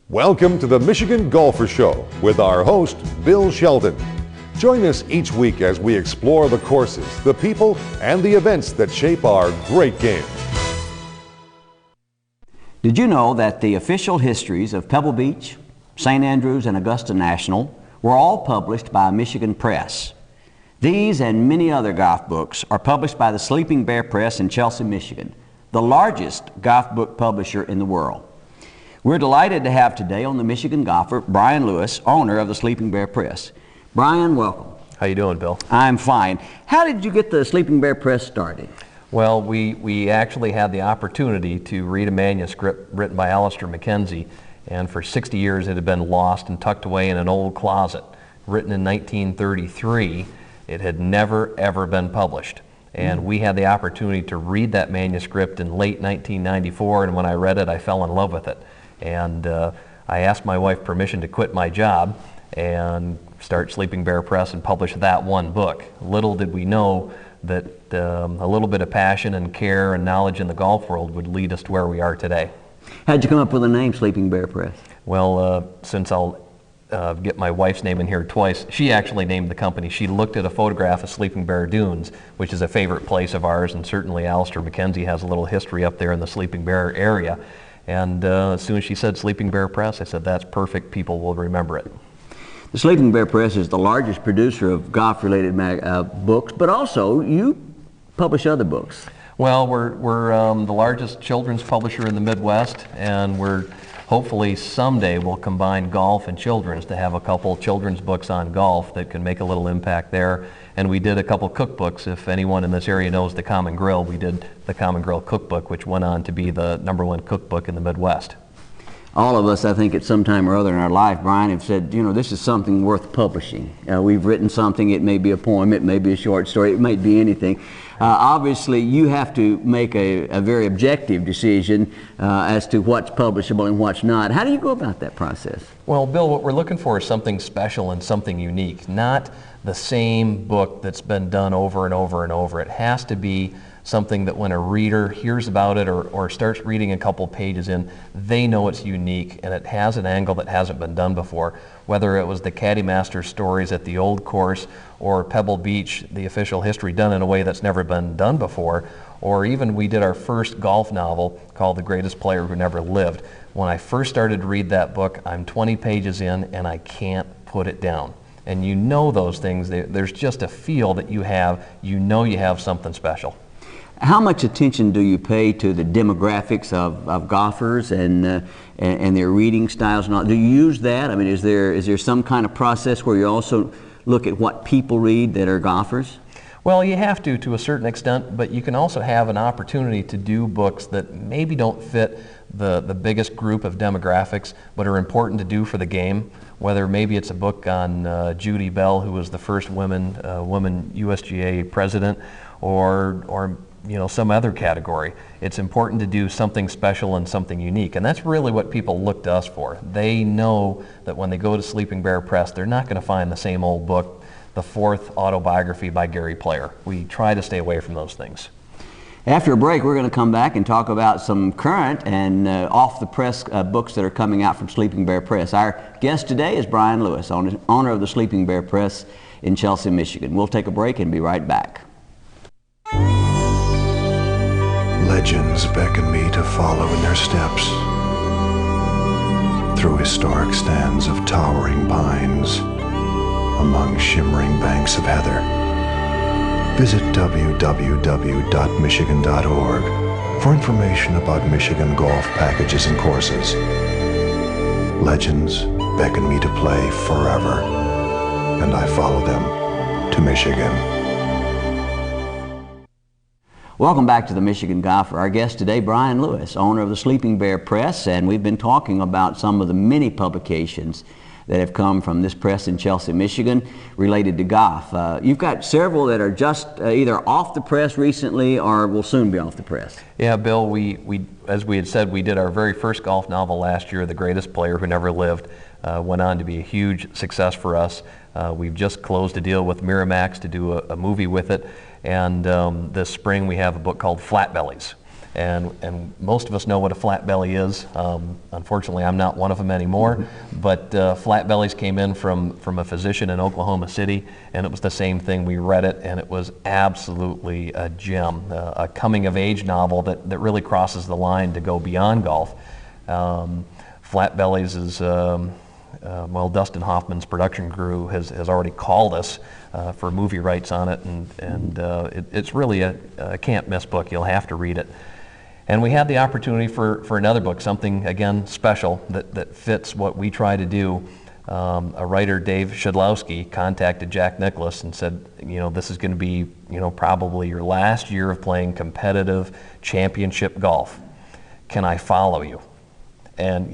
Welcome to the Michigan Golfer Show with our host, Bill Sheldon. Join us each week as we explore the courses, the people, and the events that shape our great game. Did you know that the official histories of Pebble Beach, St. Andrews, and Augusta National were all published by a Michigan press? These and many other golf books are published by the Sleeping Bear Press in Chelsea, Michigan, the largest golf book publisher in the world. We're delighted to have today on the Michigan Golfer, Brian Lewis, owner of the Sleeping Bear Press. Brian, welcome. How you doing, Bill? I'm fine. How did you get the Sleeping Bear Press started? Well, we actually had the opportunity to read a manuscript written by Alistair Mackenzie, and for 60 years it had been lost and tucked away in an old closet. Written in 1933, it had never ever been published. And we had the opportunity to read that manuscript in late 1994, and when I read it, I fell in love with it. And I asked my wife permission to quit my job and start Sleeping Bear Press and publish that one book. Little did we know that a little bit of passion and care and knowledge in the golf world would lead us to where we are today. How'd you come up with the name Sleeping Bear Press? Well, since I'll get my wife's name in here twice, she actually named the company. She looked at a photograph of Sleeping Bear Dunes, which is a favorite place of ours, and certainly Alistair Mackenzie has a little history up there in the Sleeping Bear area. And as soon as she said Sleeping Bear Press, I said, that's perfect, people will remember it. The Sleeping Bear Press is the largest producer of golf-related books, but also you publish other books. Well, we're the largest children's publisher in the Midwest, and we're hopefully someday we'll combine golf and children's to have a couple children's books on golf that can make a little impact there. And we did a couple cookbooks. If anyone in this area knows the Common Grill, we did the Common Grill cookbook, which went on to be the #1 cookbook in the Midwest. All of us, I think, at some time or other in our life, Brian, have said, you know, this is something worth publishing. We've written something, it may be a poem, it may be a short story, it might be anything. Obviously, you have to make a very objective decision as to what's publishable and what's not. How do you go about that process? Well, Bill, what we're looking for is something special and something unique, not the same book that's been done over and over and over. It has to be something that when a reader hears about it or starts reading a couple pages in, they know it's unique and it has an angle that hasn't been done before. Whether it was the Caddy Master stories at the old course or Pebble Beach, the official history done in a way that's never been done before, or even we did our first golf novel called The Greatest Player Who Never Lived. When I first started to read that book, I'm 20 pages in and I can't put it down. And you know those things, there's just a feel that you have something special. How much attention do you pay to the demographics of golfers and their reading styles and all? Do you use that? I mean, is there some kind of process where you also look at what people read that are golfers? Well, you have to a certain extent, but you can also have an opportunity to do books that maybe don't fit the biggest group of demographics, but are important to do for the game. Whether maybe it's a book on Judy Bell, who was the first woman USGA president, or you know, some other category. It's important to do something special and something unique, and that's really what people look to us for. They know that when they go to Sleeping Bear Press, they're not going to find the same old book, the fourth autobiography by Gary Player. We try to stay away from those things. After a break, we're going to come back and talk about some current and off-the-press books that are coming out from Sleeping Bear Press. Our guest today is Brian Lewis, owner of the Sleeping Bear Press in Chelsea, Michigan. We'll take a break and be right back. Legends beckon me to follow in their steps through historic stands of towering pines, among shimmering banks of heather. Visit www.michigan.org for information about Michigan golf packages and courses. Legends beckon me to play forever, and I follow them to Michigan. Welcome back to the Michigan Golfer. Our guest today, Brian Lewis, owner of the Sleeping Bear Press, and we've been talking about some of the many publications that have come from this press in Chelsea, Michigan, related to golf. You've got several that are just either off the press recently or will soon be off the press. Yeah, Bill, we as we had said, we did our very first golf novel last year, The Greatest Player Who Never Lived. Went on to be a huge success for us. We've just closed a deal with Miramax to do a movie with it. And this spring we have a book called Flat Bellies. And most of us know what a flat belly is. Unfortunately, I'm not one of them anymore, but flat bellies came in from a physician in Oklahoma City, and it was the same thing. We read it, and it was absolutely a gem, a coming-of-age novel that really crosses the line to go beyond golf. Flat bellies is, well, Dustin Hoffman's production crew has already called us for movie rights on it, and it's really a can't-miss book. You'll have to read it. And we had the opportunity for another book, something, again, special that fits what we try to do. A writer, Dave Shedlowski, contacted Jack Nicklaus and said, this is going to be, probably your last year of playing competitive championship golf. Can I follow you? And,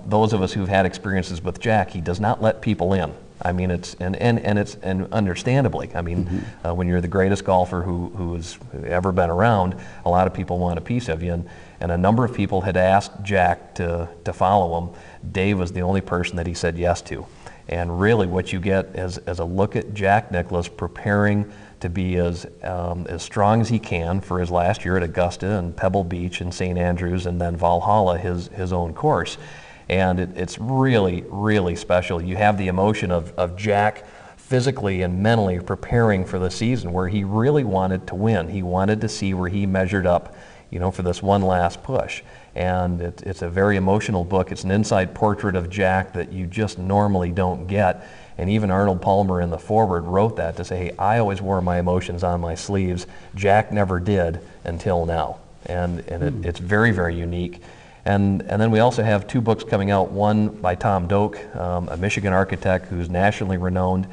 those of us who've had experiences with Jack, he does not let people in. I mean, it's understandably. I mean, when you're the greatest golfer who has ever been around, a lot of people want a piece of you, and a number of people had asked Jack to follow him. Dave was the only person that he said yes to, and really, what you get is a look at Jack Nicklaus preparing to be as strong as he can for his last year at Augusta and Pebble Beach and St. Andrews, and then Valhalla, his own course. And it's really, really special. You have the emotion of Jack physically and mentally preparing for the season where he really wanted to win. He wanted to see where he measured up, for this one last push. And it's a very emotional book. It's an inside portrait of Jack that you just normally don't get. And even Arnold Palmer in the foreword wrote that to say, hey, I always wore my emotions on my sleeves. Jack never did until now. And it's very, very unique. And then we also have two books coming out, one by Tom Doak, a Michigan architect who's nationally renowned.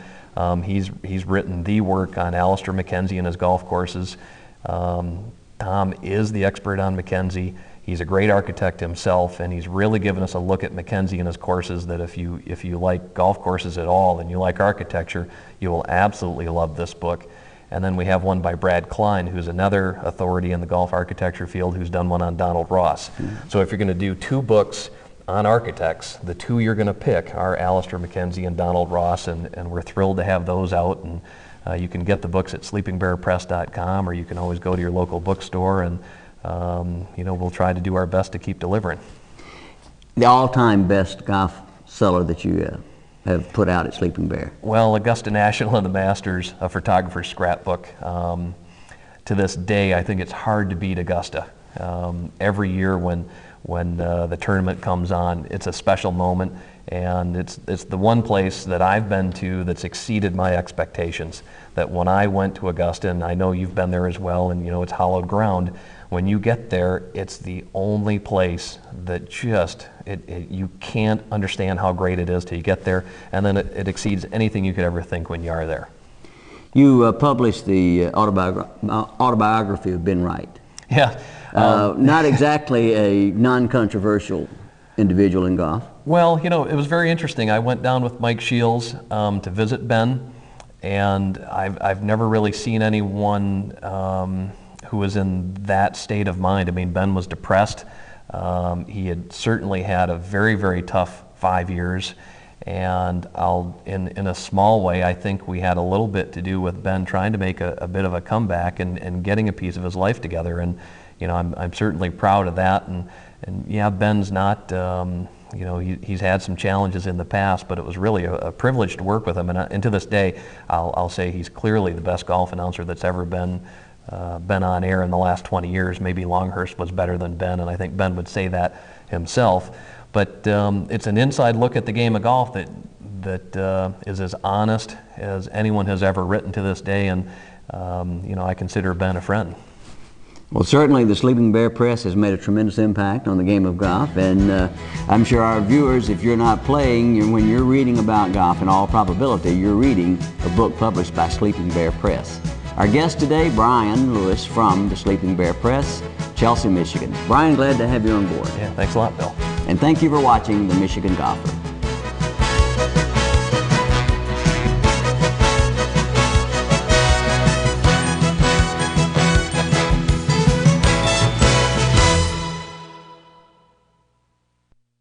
He's written the work on Alister McKenzie and his golf courses. Tom is the expert on McKenzie. He's a great architect himself, and he's really given us a look at McKenzie and his courses that if you like golf courses at all and you like architecture, you will absolutely love this book. And then we have one by Brad Klein, who's another authority in the golf architecture field, who's done one on Donald Ross. So if you're going to do two books on architects, the two you're going to pick are Alister McKenzie and Donald Ross, and we're thrilled to have those out. And you can get the books at sleepingbearpress.com, or you can always go to your local bookstore, and we'll try to do our best to keep delivering. The all-time best golf seller that you have put out at Sleeping Bear? Well, Augusta National and the Masters, a photographer's scrapbook. To this day, I think it's hard to beat Augusta. Every year when the tournament comes on, it's a special moment, and it's the one place that I've been to that's exceeded my expectations. That when I went to Augusta, and I know you've been there as well, and it's hallowed ground, when you get there, it's the only place that just, you can't understand how great it is till you get there, and then it exceeds anything you could ever think when you are there. You published the autobiography of Ben Wright. Yeah. Not exactly a non-controversial individual in golf. Well, it was very interesting. I went down with Mike Shields to visit Ben, and I've never really seen anyone who was in that state of mind. I mean, Ben was depressed. He had certainly had a very, very tough 5 years, and in a small way, I think we had a little bit to do with Ben trying to make a bit of a comeback and getting a piece of his life together. And I'm certainly proud of that. And yeah, Ben's not. He's had some challenges in the past, but it was really a privilege to work with him. And to this day, I'll say he's clearly the best golf announcer that's ever been on air in the last 20 years. Maybe Longhurst was better than Ben, and I think Ben would say that himself. But it's an inside look at the game of golf that is as honest as anyone has ever written to this day, and I consider Ben a friend. Well, certainly the Sleeping Bear Press has made a tremendous impact on the game of golf, and I'm sure our viewers, if you're not playing, when you're reading about golf, in all probability, you're reading a book published by Sleeping Bear Press. Our guest today, Brian Lewis from the Sleeping Bear Press, Chelsea, Michigan. Brian, glad to have you on board. Yeah, thanks a lot, Bill. And thank you for watching The Michigan Golfer.